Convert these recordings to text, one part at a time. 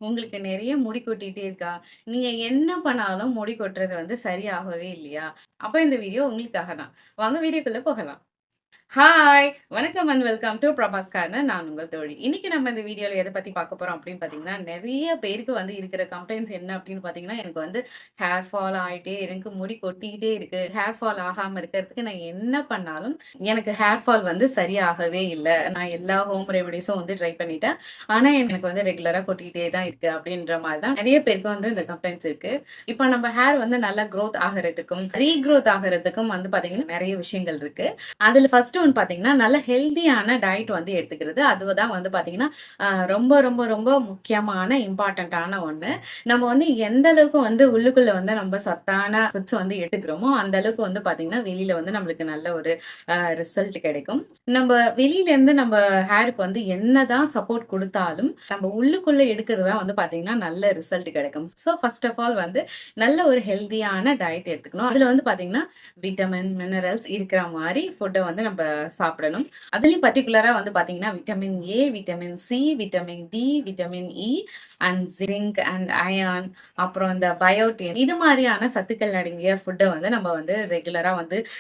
உங்களுக்கு நெறைய முடி கொட்டிட்டே இருக்கா? நீங்க என்ன பண்ணாலும் முடி கொட்டுறது சரியாகவே இல்லையா? அப்ப இந்த வீடியோ உங்களுக்காக தான். வாங்க வீடியோக்குள்ள போகலாம். ஹாய்! வணக்கம் and welcome to Prabhas corner. நான் உங்கள் தோழி. இன்னைக்கு நம்ம இந்த வீடியோல எத பத்தி பார்க்க போறோம் அப்படின்னு பார்த்தீங்கன்னா, நெறைய பேருக்கு இருக்கிற கம்ப்ளைண்ட்ஸ் என்ன அப்படின்னு பார்த்தீங்கன்னா, எனக்கு ஹேர் ஃபால் ஆயிட்டே இருக்கு, முடி கொட்டிக்கிட்டே இருக்கு. ஹேர் ஃபால் ஆகாம இருக்கிறதுக்கு நான் என்ன பண்ணாலும், எனக்கு ஹேர் ஃபால் சரியாகவே இல்ல. நான் எல்லா ஹோம் ரெமடிஸும் ட்ரை பண்ணிட்டேன். ஆனா எனக்கு ரெகுலரா கொட்டிக்கிட்டே தான் இருக்கு அப்படின்ற மாரி தான் நெறைய பேருக்கு இந்த கம்ப்ளைண்ட்ஸ் இருக்கு. இப்ப நம்ம ஹேர் நல்லா குரோத் ஆகுறதுக்கும், ரீக்ரோத் ஆகுறதுக்கும் பார்த்தீங்கன்னா, நெறைய விஷயங்கள் இருக்கு. அதுல ஃபர்ஸ்ட் ஒன் பாத்தீங்கன்னா, நல்ல ஹெல்தியான டயட் எடுத்துக்கிறது. அதுதான் பாத்தீங்கன்னா, ரொம்ப ரொம்ப ரொம்ப முக்கியமான இம்பார்ட்டன்ட்டான ஒண்ணு. நம்ம எந்த அளவுக்கு உள்ளுக்குள்ள நம்ம சத்தான ஃபுட்ஸ் எடுத்துக்கிறோமோ, அந்த அளவுக்கு பாத்தீங்கன்னா, வெளியில நம்மளுக்கு நல்ல ஒரு ரிசல்ட் கிடைக்கும். நம்ம வெளியில இருந்து நம்ம ஹேருக்கு என்னதான் சப்போர்ட் குடுத்தாலும், நம்ம உள்ளுக்குள்ள எடுக்கிறது தான் பாத்தீங்கன்னா, நல்ல ரிசல்ட் கிடைக்கும். ஸோ ஃபர்ஸ்ட் ஆஃப் ஆல் நல்ல ஒரு ஹெல்தியான டயட் எடுத்துக்கணும். அதுல பாத்தீங்கன்னா, விட்டமின், மினரல்ஸ் இருக்கிற மாரி ஃபுட்ட நம்ம சாப்பிடணும். அதுலயும் பர்ட்டிகுலரா பாத்தீங்கன்னா, vitamin A, vitamin C, vitamin D, vitamin E and zinc and iron அப்புறம் இந்த பயோட்டின் இது மாரியான சத்துக்கள் அடங்கிய ஃபுட்ட நம்ம ரெகுலரா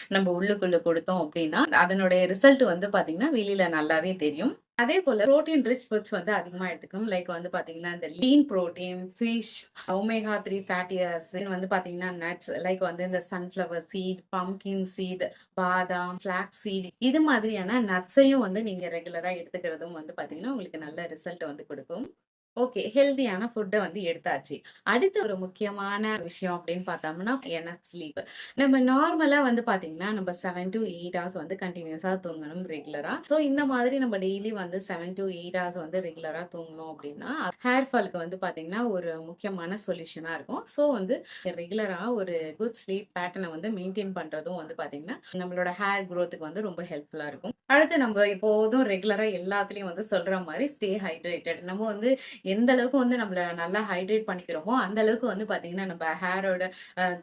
நம்ம உள்ளுக்குள்ள கொடுத்தோம் அப்படின்னா, அதனுடைய ரிசல்ட் பாத்தீங்கன்னா, வெளியில நல்லாவே தெரியும். அதே போல புரோட்டீன் ரிச் ஃபுட்ஸ் அதிகமா எடுத்துக்கணும். லைக் பாத்தீங்கன்னா, இந்த lean protein, fish, omega 3 fatty acid பாத்தீங்கன்னா, நட்ஸ் லைக் இந்த சன்ஃப்ளவர் சீட், பம்கின் சீட், பாதாம், ஃபிளாக்ஸ் சீட் இது மாதிரியான நட்ஸையும் நீங்க ரெகுலரா எடுத்துக்கிறதும் பாத்தீங்கன்னா, உங்களுக்கு நல்ல ரிசல்ட் குடுக்கும். ஓகே. ஹெல்தியான ஃபுட்ட எடுத்தாச்சு. அடுத்து ஒரு முக்கியமான விஷயம் அப்படின்னு பார்த்தோம்னா, எனஃப் ஸ்லீப். நம்ம நார்மலா பார்த்தீங்கன்னா, நம்ம 7 டூ 8 ஹவர்ஸ் கன்டினியூஸா தூங்கணும் ரெகுலரா. ஸோ இந்த மாதிரி நம்ம டெய்லி 7 டூ 8 ஹவர்ஸ் ரெகுலரா தூங்கணும் அப்படின்னா, ஹேர் ஃபால்க்கு பார்த்தீங்கன்னா, ஒரு முக்கியமான சொல்யூஷனா இருக்கும். ஸோ ரெகுலரா ஒரு குட் ஸ்லீப் பேட்டர்ன மெயின்டெயின் பண்றதும் பார்த்தீங்கன்னா, நம்மளோட ஹேர் குரோத்துக்கு ரொம்ப ஹெல்ப்ஃபுல்லா இருக்கும். அடுத்து நம்ம எப்போதும் ரெகுலரா எல்லாத்துலயும் சொல்ற மாரி ஸ்டே ஹைட்ரேட்டட். நம்ம எந்த அளவுக்கு நம்மள நல்லா ஹைட்ரேட் பண்ணிக்கிறோமோ, அந்த அளவுக்கு பார்த்தீங்கன்னா, நம்ம ஹேரோட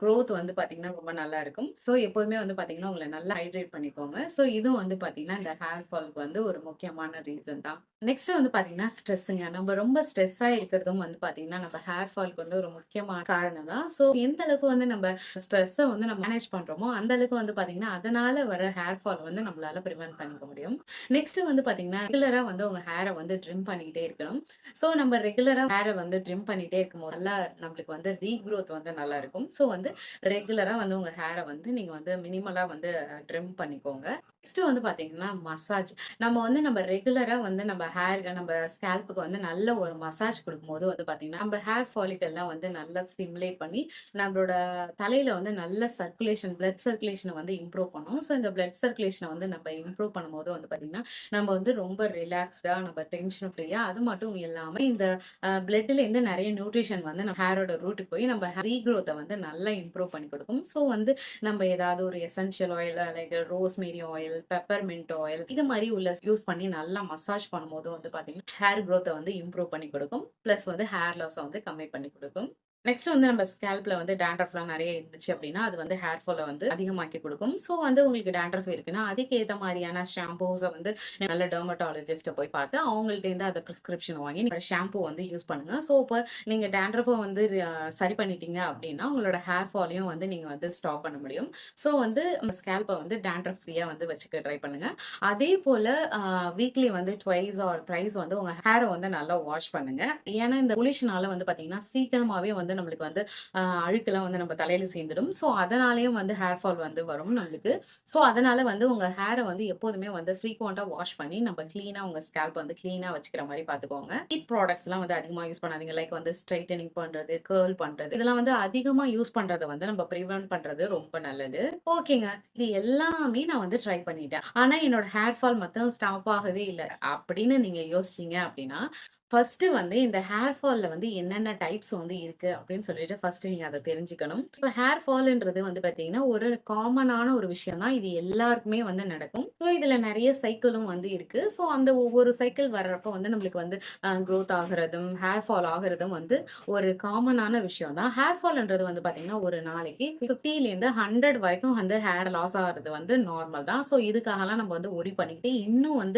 குரோத் பார்த்தீங்கன்னா, ரொம்ப நல்லா இருக்கும். ஸோ எப்போதுமே பார்த்தீங்கன்னா, உங்கள நல்லா ஹைட்ரேட் பண்ணிக்கோங்க. ஸோ இதுவும் பார்த்தீங்கன்னா, இந்த ஹேர் ஃபால்க்கு ஒரு முக்கியமான ரீசன் தான். நெக்ஸ்ட் பார்த்தீங்கன்னா, ஸ்ட்ரெஸ்ஸுங்க. நம்ம ரொம்ப ஸ்ட்ரெஸ்ஸா இருக்கிறதும் பார்த்தீங்கன்னா, நம்ம ஹேர் ஃபால்க்கு ஒரு முக்கியமான காரணம் தான். ஸோ எந்த அளவுக்கு நம்ம ஸ்ட்ரெஸ்ஸ நம்ம மேனேஜ் பண்றோமோ, அந்த அளவுக்கு பார்த்தீங்கன்னா, அதனால வர ஹேர் ஃபால் நம்மளால பிரிவென்ட் பண்ணிக்க முடியும். நெக்ஸ்ட் பார்த்தீங்கன்னா, ரெகுலரா உங்க ஹேர ட்ரிம் பண்ணிக்கிட்டே இருக்கணும். ஸோ நம்ம ரெகுலரா ஹேர ட்ரிம் பண்ணிட்டே இருக்கும்போது நல்லா நம்மளுக்கு ரீக்ரோத் நல்லா இருக்கும். ஸோ ரெகுலரா உங்க ஹேர நீங்க மினிமலா ட்ரிம் பண்ணிக்கோங்க. நெக்ஸ்ட் பார்த்தீங்கன்னா, மசாஜ். நம்ம நம்ம ரெகுலரா நம்ம ஹேர்க்கு நம்ம ஸ்கேல்ப்புக்கு நல்ல ஒரு மசாஜ் குடுக்கும்போது பார்த்தீங்கன்னா, நம்ம ஹேர் ஃபாலிக்கல்லாம் நல்லா ஸ்டிமுலேட் பண்ணி, நம்மளோட தலையில நல்ல சர்க்குலேஷன், பிளட் சர்க்குலேஷன இம்ப்ரூவ் பண்ணும். ஸோ இந்த பிளட் சர்க்குலேஷன நம்ம இம்ப்ரூவ் பண்ணும்போது பார்த்தீங்கன்னா, நம்ம ரொம்ப ரிலாக்ஸ்டா, நம்ம டென்ஷன் ஃப்ரீயா அது மட்டும் இல்லாம இந்த பிளட்ல இருந்து நெறைய நியூட்ரிஷன் நம்ம ஹேரோட ரூட்டுக்கு போய் நம்ம ரீக்ரோத்த நல்லா இம்ப்ரூவ் பண்ணி குடுக்கும். ஸோ நம்ம ஏதாவது ஒரு essential oil like rosemary oil, peppermint oil இது மாரி உள்ள யூஸ் பண்ணி நல்லா மசாஜ் பண்ணும்போது பார்த்தீங்கன்னா, ஹேர் குரோத்த இம்ப்ரூவ் பண்ணி குடுக்கும். பிளஸ் ஹேர் லாஸ கம்மி பண்ணி குடுக்கும். நெக்ஸ்ட் நம்ம ஸ்கேல்ப்ல டாண்ட்ரஃப்லாம் நெறைய இருந்துச்சு அப்படின்னா, அது ஹேர் ஃபால அதிகமாக்கி குடுக்கும். ஸோ உங்களுக்கு டாண்ட்ரஃப் இருக்குன்னா, அதுக்கு ஏத்த மாரியான ஷாம்பூஸ நல்ல டெர்மடாலஜிஸ்ட்ட போய் பார்த்து, அவங்கள்ட்டேருந்து அத பிரிஸ்கிரிப்ஷன் வாங்கி நீங்க ஷாம்பூ யூஸ் பண்ணுங்க. ஸோ இப்ப நீங்க டாண்ட்ரஃப சரி பண்ணிட்டீங்க அப்படின்னா, உங்களோட ஹேர் ஃபாலையும் நீங்க ஸ்டாப் பண்ண முடியும். ஸோ ஸ்கேல்ப்ப டாண்ட்ரஃப் ஃப்ரீயா வச்சுக்க ட்ரை பண்ணுங்க. அதே போல வீக்லி ட்வைஸ் ஆர் த்ரைஸ் உங்க ஹேர நல்லா வாஷ் பண்ணுங்க. ஏன்னா இந்த பொல்யூஷனால பார்த்தீங்கன்னா, சீக்கிரமாவே நம்மளுக்கு அழுக்கெல்லாம் நம்ம தலையில சேர்ந்துடும். ஸோ அதனாலேயும் ஹேர் ஃபால் வரும் நம்மளுக்கு. ஸோ அதனால உங்க ஹேர எப்போதுமே ஃப்ரீக்வென்ட்டா வாஷ் பண்ணி நம்ம கிளீனா உங்க ஸ்கேல்ப் கிளீனா வச்சுக்கிற மாரி பார்த்துக்கோங்க. ஹீட் ப்ராடக்ட்ஸ்லாம் அதிகமா யூஸ் பண்ணாதீங்க. லைக் ஸ்ட்ரைட்டனிங் பண்றது, கர்ல் பண்றது இதெல்லாம் அதிகமா யூஸ் பண்றத நம்ம பிரிவென்ட் பண்றது ரொம்ப நல்லது. ஓகேங்க. இது எல்லாமே நான் ட்ரை பண்ணிட்டேன். ஆனா என்னோட ஹேர் ஃபால் மட்டும் ஸ்டாப் ஆகவே இல்ல. அப்படின்னு நீங்க யோசிச்சீங்க அப்படின்னா, ஃபர்ஸ்ட் இந்த ஹேர் ஃபால்ல என்னென்ன டைப்ஸ் இருக்கு அப்படின்னு சொல்லிட்டு ஃபர்ஸ்ட் நீங்க அத தெரிஞ்சுக்கணும். இப்ப ஹேர் ஃபால்ன்றது பார்த்தீங்கன்னா, ஒரு காமனான ஒரு விஷயம் தான். இது எல்லாருக்குமே நடக்கும். ஸோ இதுல நெறைய சைக்கிளும் இருக்கு. ஸோ அந்த ஒவ்வொரு சைக்கிள் வர்றப்போ நம்மளுக்கு குரோத் ஆகுறதும், ஹேர் ஃபால் ஆகுறதும் ஒரு காமனான விஷயம் தான். ஹேர் ஃபால்ன்றது பார்த்தீங்கன்னா, ஒரு நாளைக்கு 50லேருந்து 100 வரைக்கும் ஹேர் லாஸ் ஆகுறது நார்மல் தான். ஸோ இதுக்காகலாம் நம்ம ஒரி பண்ணிக்கிட்டு, இன்னும்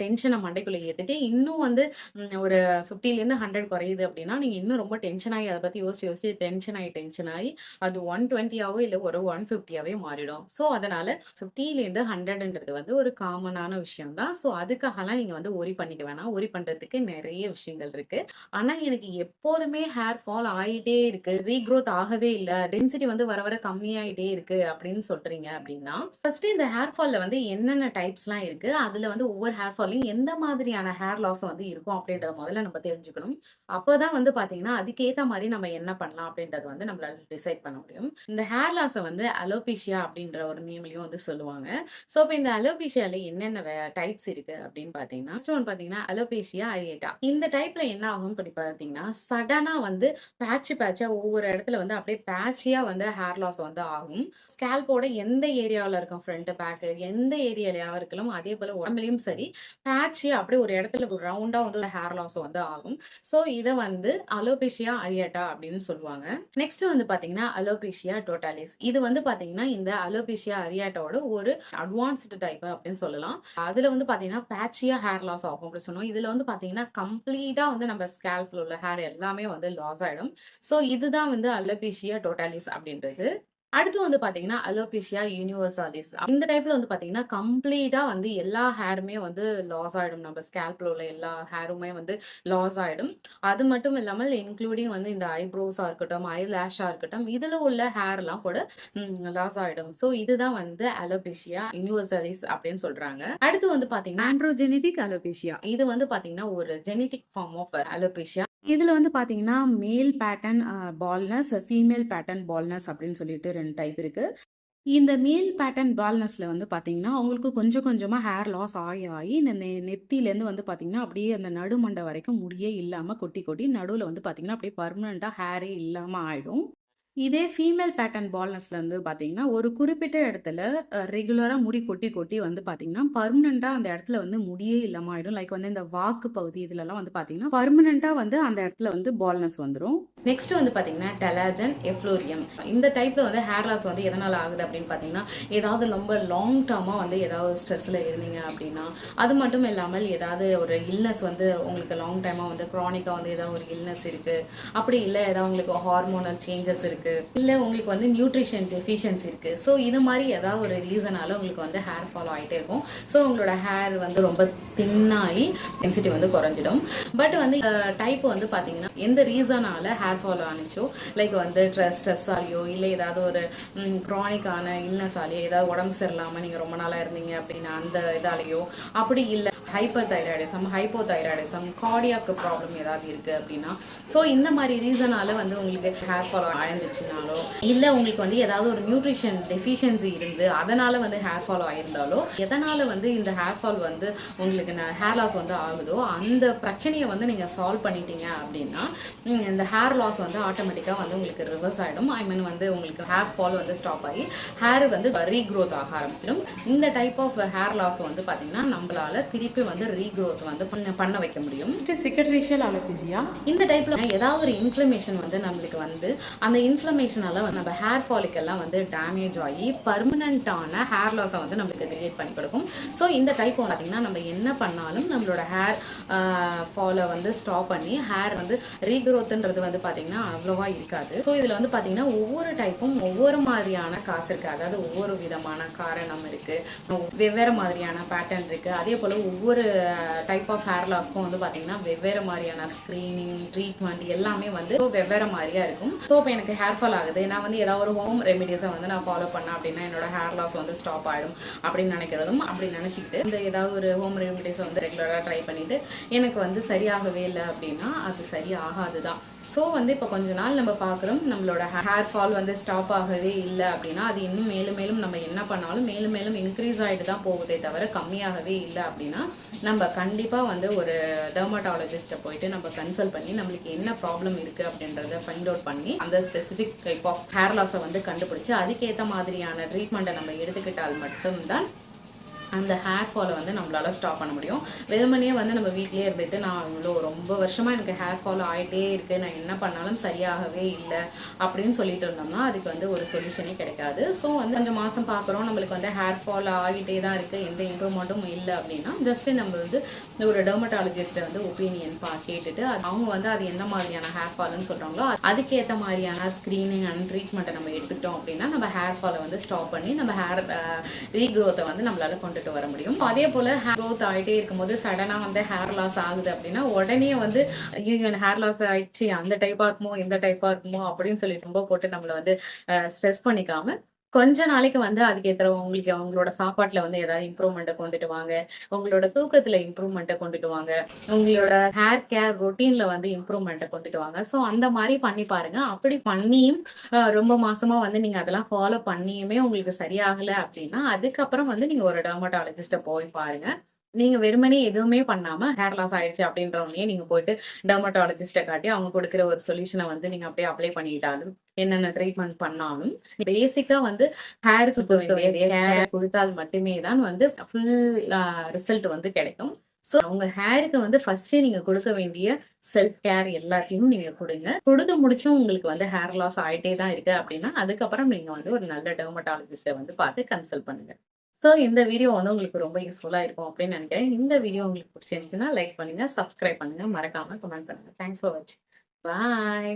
டென்ஷன மண்டைக்குள்ள ஏத்திட்டு, இன்னும் ஒரு 50லேருந்து 100 குறையுது அப்படின்னா, நீங்க இன்னும் ரொம்ப டென்ஷன் ஆகி அத பத்தி யோசிச்சு யோசிச்சு டென்ஷன் ஆகி அது 120ஆவோ இல்ல ஒரு 150ஆவே மாறிடும். ஸோ அதனால 50லேருந்து 100ன்றது வந்து ஒரு காமனான விஷயம் தான். ஸோ அதுக்காகலாம் நீங்க வந்து ஒரி பண்ணிக்க வேணாம். ஒரி பண்றதுக்கு நெறைய விஷயங்கள் இருக்கு. ஆனா எனக்கு எப்போதுமே ஹேர் ஃபால் ஆயிட்டே இருக்கு. ரீக்ரோத் ஆகவே இல்ல. டென்சிட்டி வந்து வர வர கம்மியாயிட்டே இருக்கு அப்படின்னு சொல்றீங்க அப்படின்னா, ஃபர்ஸ்ட் இந்த ஹேர் ஃபால்ல வந்து என்னென்ன டைப்ஸ்லாம் இருக்கு? அதுல வந்து ஒவ்வொரு ஹேர் ஃபால்லயும் எந்த மாதிரியான ஹேர் லாஸ் வந்து இருக்கும் அப்படின்றத முதல்ல நம்ம தெரிஞ்சுக்கணும். அப்பதான் வந்து பாத்தீங்கன்னா, அதுக்கேத்த மாரி நம்ம என்ன பண்ணலாம் அப்படின்றத வந்து நம்மளால டிசைட் பண்ண முடியும். இந்த ஹேர் லாஸ வந்து அலோபேஷியா அப்படின்ற ஒரு நேம்லயும் வந்து சொல்லுவாங்க. ஸோ இப்ப இந்த அலோபேஷியால என்னென்ன டைப்ஸ் இருக்கு அப்படின்னு பாத்தீங்கன்னா, ஃபர்ஸ்ட் ஒன் பாத்தீங்கன்னா அலோபேஷியா அரியேட்டா. இந்த டைப்ல என்ன ஆகும்னு பத்தி பாத்தீங்கன்னா, சடனா வந்து பேட்சா ஒவ்வொரு இடத்துல வந்து அப்படியே பேட்சியா வந்து ஹேர் லாஸ் வந்து ஆகும். ஸ்கேல்போட எந்த ஏரியாவுல இருக்கும் ஃப்ரண்ட், பேக் எந்த ஏரியாலயா இருக்கலாம், அதே போல உடம்புலயும் சரி பேட்சியா அப்படியே ஒரு இடத்துல ரவுண்டா வந்து ஹேர் லாஸ் வந்து ஆகும். ஸோ இத வந்து அலோபேஷியா அரியேட்டா அப்படின்னு சொல்லுவாங்க. நெக்ஸ்ட் வந்து பாத்தீங்கன்னா அலோபேஷியா டோட்டாலிஸ். இது வந்து பாத்தீங்கன்னா இந்த அலோபேஷியா அரியாட்டாவோட ஒரு அட்வான்ஸ்டு டைப் அப்படின்னு சொல்லலாம். அதுல வந்து பாத்தீங்கன்னா பேட்சியா ஹேர் லாஸ் ஆகும் அப்படின்னு சொன்னோம். இதுல வந்து பாத்தீங்கன்னா கம்ப்ளீட்டா வந்து நம்ம ஸ்கேல்ப்ல உள்ள ஹேர் எல்லாமே வந்து லாஸ் ஆயிடும். ஸோ இதுதான் வந்து அலோபேஷியா டோட்டாலிஸ் அப்படின்றது. அடுத்து வந்து பாத்தீங்கன்னா அலோபேஷியா யூனிவர்சாலிஸ். இந்த டைப்ல வந்து பாத்தீங்கன்னா கம்ப்ளீட்டா வந்து எல்லா ஹேருமே வந்து லாஸ் ஆயிடும். நம்ம ஸ்கேல்ப்ல உள்ள எல்லா ஹேருமே வந்து லாஸ் ஆயிடும். அது மட்டும் இல்லாமல் இன்க்ளூடிங் வந்து இந்த ஐப்ரோஸா இருக்கட்டும், ஐ லேஷா இருக்கட்டும், இதுல உள்ள ஹேர்லாம் கூட லாஸ் ஆயிடும். ஸோ இதுதான் வந்து அலோபேஷியா யூனிவர்சாலிஸ் அப்படின்னு சொல்றாங்க. அடுத்து வந்து பாத்தீங்கன்னா ஆண்ட்ரோஜெனடிக் அலோபேஷியா. இது வந்து பாத்தீங்கன்னா ஒரு ஜெனடிக் ஃபார்ம் ஆஃப் அலோபேஷியா. இதுல வந்து பாத்தீங்கன்னா மேல் pattern baldness, female pattern baldness அப்படின்னு சொல்லிட்டு 2 டைப் இருக்கு. இந்த மேல் பேட்டர்ன் பால்னஸ்ல வந்து பாத்தீங்கன்னா, அவங்களுக்கு கொஞ்சம் கொஞ்சமா ஹேர் லாஸ் ஆகி இந்த நெத்தியிலேருந்து வந்து பாத்தீங்கன்னா, அப்படியே அந்த நடுமண்டை வரைக்கும் முடியே இல்லாம கொட்டி கொட்டி நடுவுல வந்து பாத்தீங்கன்னா, அப்படியே பெர்மனன்ட்டா ஹேரே இல்லாம ஆயிடும். இதே ஃபீமேல் பேட்டர்ன் பால்னஸ்ல வந்து பாத்தீங்கன்னா, ஒரு குறிப்பிட்ட இடத்துல ரெகுலரா முடி கொட்டி கொட்டி வந்து பாத்தீங்கன்னா, பெர்மனன்ட்டா அந்த இடத்துல வந்து முடியே இல்லாம ஆயிடும். லைக் வந்து இந்த வாக்கு பகுதி இதுலலாம் வந்து பாத்தீங்கன்னா, பெர்மனன்ட்டா வந்து அந்த இடத்துல வந்து பால்னஸ் வந்துரும். நெக்ஸ்ட் வந்து பாத்தீங்கன்னா டெலாஜன் எஃப்ளோரியம். இந்த டைப்ல வந்து ஹேர் லாஸ் வந்து எதனால ஆகுது அப்படின்னு பாத்தீங்கன்னா, ஏதாவது ரொம்ப லாங் டர்மா வந்து ஏதாவது ஸ்ட்ரெஸ்ல இருந்தீங்க அப்படின்னா, அது மட்டும் இல்லாமல் ஏதாவது ஒரு இல்னஸ் வந்து உங்களுக்கு லாங் டைமா வந்து க்ரானிக்கா வந்து ஏதாவது ஒரு இல்னஸ் இருக்கு, அப்படி இல்ல ஏதாவது உங்களுக்கு ஹார்மோனல் சேஞ்சஸ் இருக்கு, இல்ல உங்களுக்கு வந்து நியூட்ரிஷன் டெஃபிஷியன்சி இருக்கு. ஸோ இது மாதிரி ஏதாவது ஒரு ரீசனால உங்களுக்கு வந்து ஹேர் ஃபால் ஆகிட்டே இருக்கும். ஸோ உங்களோட ஹேர் வந்து ரொம்ப தின்னாகி டென்சிட்டி வந்து குறைஞ்சிடும். பட் வந்து டைப் வந்து பார்த்தீங்கன்னா எந்த ரீசனால ஹேர் ஃபால் ஆனிச்சோ, லைக் வந்து ஸ்ட்ரெஸ்ஸாலேயோ இல்லை ஏதாவது ஒரு க்ரானிக்கான இல்னஸாலேயோ, ஏதாவது உடம்பு சரியில்லாமல் நீங்கள் ரொம்ப நாளாக இருந்தீங்க அப்படின்னா அந்த இதாலேயோ, அப்படி இல்லை hyper thyroidism, hypothyroidism, cardiac problem ஏதாவது இருக்கு அப்படின்னா, ஸோ இந்த மாதிரி ரீசனால வந்து உங்களுக்கு ஹேர் ஃபால் ஆயிருந்துச்சுனாலோ, இல்லை உங்களுக்கு வந்து ஏதாவது ஒரு நியூட்ரிஷன் டெஃபிஷியன்சி இருந்து அதனால வந்து ஹேர் ஃபால் ஆயிருந்தாலோ, எதனால வந்து இந்த ஹேர் ஃபால் வந்து உங்களுக்கு ஹேர் லாஸ் வந்து ஆகுதோ அந்த பிரச்சனையை வந்து நீங்கள் சால்வ் பண்ணிட்டீங்க அப்படின்னா இந்த ஹேர் லாஸ் வந்து ஆட்டோமேட்டிக்காக வந்து உங்களுக்கு ரிவர்ஸ் ஆகிடும். ஐ மீன் வந்து உங்களுக்கு ஹேர் ஃபால் வந்து ஸ்டாப் ஆகி ஹேர் வந்து ரீக்ரோத் ஆக ஆரம்பிச்சிடும். இந்த டைப் ஆஃப் ஹேர் லாஸ் வந்து பார்த்தீங்கன்னா நம்மளால திருப்பி வந்து ரீக்ரோத் வந்து பண்ண வைக்க முடியும். சிகட்ரேஷியல் அலோபேசியா. இந்த டைப்ல ஏதாவது ஒரு இன்ஃப்ளமேஷன் வந்து நம்மளுக்கு வந்து அந்த இன்ஃப்ளமேஷனால நம்ம ஹேர் ஃபாலிக்கெல்லாம் வந்து டேமேஜ் ஆகி பர்மனண்டான ஹேர் லாஸை வந்து நம்மளுக்கு கிரியேட் பண்ணி கொடுக்கும். ஸோ இந்த டைப் பார்த்தீங்கன்னா நம்ம என்ன பண்ணாலும் நம்மளோட ஹேர் ஃபாலை வந்து ஸ்டாப் பண்ணி ஹேர் வந்து ரீக்ரோத்ன்றது வந்து பார்த்தீங்கன்னா அவ்வளோவா இருக்காது. ஸோ இதில் வந்து பார்த்தீங்கன்னா ஒவ்வொரு டைப்பும் ஒவ்வொரு மாதிரியான காசு இருக்குது. அதாவது ஒவ்வொரு விதமான காரணம் இருக்குது, வெவ்வேறு மாதிரியான பேட்டர்ன் இருக்குது. அதே போல் ஒவ்வொரு டைப் ஆஃப் ஹேர் லாஸ்க்கும் வந்து பார்த்தீங்கன்னா வெவ்வேறு மாதிரியான ஸ்க்ரீனிங் ட்ரீட்மெண்ட் எல்லாமே வந்து வெவ்வேறு மாதிரியாக இருக்கும். ஸோ இப்போ எனக்கு ஹேர் ஃபால் ஆகுது, நான் வந்து ஏதாவது ஒரு ஹோம் ரெமிடிஸை வந்து நான் ஃபாலோ பண்ணேன் அப்படின்னா என்னோட ஹேர் லாஸ் வந்து ஸ்டாப் ஆகிடும் அப்படின்னு நினைக்கிறதும், அப்படி நினச்சிக்கிட்டு இந்த ஏதாவது ஒரு ஹோம் ரெமிடிஸை வந்து ரெகுலராக ட்ரை பண்ணிவிட்டு எனக்கு வந்து சரியாகவே இல்லை அப்படின்னா அது சரியாகாது தான். ஸோ வந்து இப்போ கொஞ்ச நாள் நம்ம பார்க்குறோம் நம்மளோட ஹேர் ஃபால் வந்து ஸ்டாப் ஆகவே இல்லை அப்படின்னா அது இன்னும் மேலும் மேலும் நம்ம என்ன பண்ணாலும் மேலும் மேலும் இன்க்ரீஸ் ஆகிட்டு தான் போகுதே தவிர கம்மியாகவே இல்லை அப்படின்னா நம்ம கண்டிப்பாக வந்து ஒரு டெர்மட்டாலஜிஸ்ட்டை போயிட்டு நம்ம கன்சல்ட் பண்ணி நம்மளுக்கு என்ன ப்ராப்ளம் இருக்குது அப்படின்றத ஃபைண்ட் அவுட் பண்ணி அந்த ஸ்பெசிஃபிக் டைப் ஆஃப் ஹேர் லாஸை வந்து கண்டுபிடிச்சி அதுக்கேற்ற மாதிரியான ட்ரீட்மெண்ட்டை நம்ம எடுத்துக்கிட்டால் மட்டும்தான் அந்த ஹேர் ஃபாலை வந்து நம்மளால ஸ்டாப் பண்ண முடியும். வெறுமனே வந்து நம்ம வீட்லயே இருந்துட்டு, நான் இவ்வளோ ரொம்ப வருஷமா எனக்கு ஹேர் ஃபால் ஆயிட்டே இருக்கு. நான் என்ன பண்ணாலும் சரியாகவே இல்ல. அப்படின்னு சொல்லிட்டு இருந்தோம்னா, அதுக்கு வந்து ஒரு சொல்யூஷனே கிடைக்காது. ஸோ வந்து கொஞ்சம் மாசம் பார்க்குறோம். நம்மளுக்கு வந்து ஹேர் ஃபால் ஆகிட்டே தான் இருக்கு. எந்த இம்ப்ரூவ்மெண்ட்டும் இல்ல அப்படின்னா, ஜஸ்ட் நம்ம வந்து ஒரு டெர்மடாலஜிஸ்ட்ட வந்து ஒப்பீனியன் கேட்டுட்டு, அவங்க வந்து அது எந்த மாதிரியான ஹேர் ஃபால்ன்னு சொல்றாங்களோ, அதுக்கேத்த மாதிரியான ஸ்கிரீனிங் அண்ட் ட்ரீட்மெண்ட்ட நம்ம எடுத்துக்கிட்டோம் அப்படின்னா, நம்ம ஹேர் ஃபாலை வந்து ஸ்டாப் பண்ணி, நம்ம ஹேர் ரீக்ரோத்தை வந்து நம்மளால கொண்டுட்டு வர முடியும். அதே போல ஹேர் க்ரோத் ஆகிட்டே இருக்கும்போது சடனா வந்து ஹேர் லாஸ் ஆகுது அப்படின்னா, உடனே வந்து ஐயோ எனக்கு ஹேர் லாஸ் ஆயிடுச்சு, அந்த டைப்பா இருக்குமோ இந்த டைப்பா இருக்குமோ அப்படின்னு சொல்லி ரொம்ப போட்டு நம்மள வந்து ஸ்ட்ரெஸ் பண்ணிக்காம, கொஞ்ச நாளைக்கு வந்து அதுக்கேத்த உங்களுக்கு அவங்களோட சாப்பாட்டுல வந்து ஏதாவது இம்ப்ரூவ்மெண்ட்ட கொண்டுட்டு வாங்க. உங்களோட தூக்கத்துல இம்ப்ரூவ்மெண்ட்ட கொண்டுட்டு வாங்க. உங்களோட ஹேர் கேர் ரொட்டீன்ல வந்து இம்ப்ரூவ்மெண்ட்ட கொண்டுட்டு வாங்க. ஸோ அந்த மாரி பண்ணி பாருங்க. அப்படி பண்ணியும் ரொம்ப மாசமா வந்து நீங்க அதெல்லாம் ஃபாலோ பண்ணியுமே உங்களுக்கு சரியாகல அப்படின்னா, அதுக்கப்புறம் வந்து நீங்க ஒரு டெர்மடாலஜிஸ்ட்ட போய் பாருங்க. நீங்க வெறுமனே எதுவுமே பண்ணாம ஹேர் லாஸ் ஆயிடுச்சு அப்படின்ற உடனே நீங்க போயிட்டு டெர்மடாலஜிஸ்ட்ட காட்டி அவங்க குடுக்குற ஒரு சொல்யூஷன வந்து நீங்க அப்படியே அப்ளை பண்ணிக்கிட்டாலும், என்னென்ன ட்ரீட்மெண்ட் பண்ணாலும், பேசிக்கா வந்து ஹேருக்கு குடுக்க வேண்டிய கேர் குடுத்தால் மட்டுமே தான் வந்து ஃபுல் ரிசல்ட் வந்து கிடைக்கும். ஸோ உங்க ஹேருக்கு வந்து ஃபர்ஸ்ட்டே நீங்க குடுக்க வேண்டிய செல்ஃப் கேர் எல்லாத்தையும் நீங்க குடுங்க. குடுத்து முடிச்சும் உங்களுக்கு வந்து ஹேர் லாஸ் ஆயிட்டே தான் இருக்கு அப்படின்னா, அதுக்கப்புறம் நீங்க வந்து ஒரு நல்ல டெர்மடாலஜிஸ்ட்ட வந்து பார்த்து கன்சல்ட் பண்ணுங்க. ஸோ இந்த வீடியோ வந்து உங்களுக்கு ரொம்ப யூஸ்ஃபுல்லா இருக்கும் அப்படின்னு நினைக்கிறேன். இந்த வீடியோ உங்களுக்கு பிடிச்சிருந்துச்சுன்னா லைக் பண்ணுங்க, சப்ஸ்கிரைப் பண்ணுங்க, மறக்காம கமெண்ட் பண்ணுங்க. தேங்க்ஸ் ஃபார் வாட்சிங். பாய்.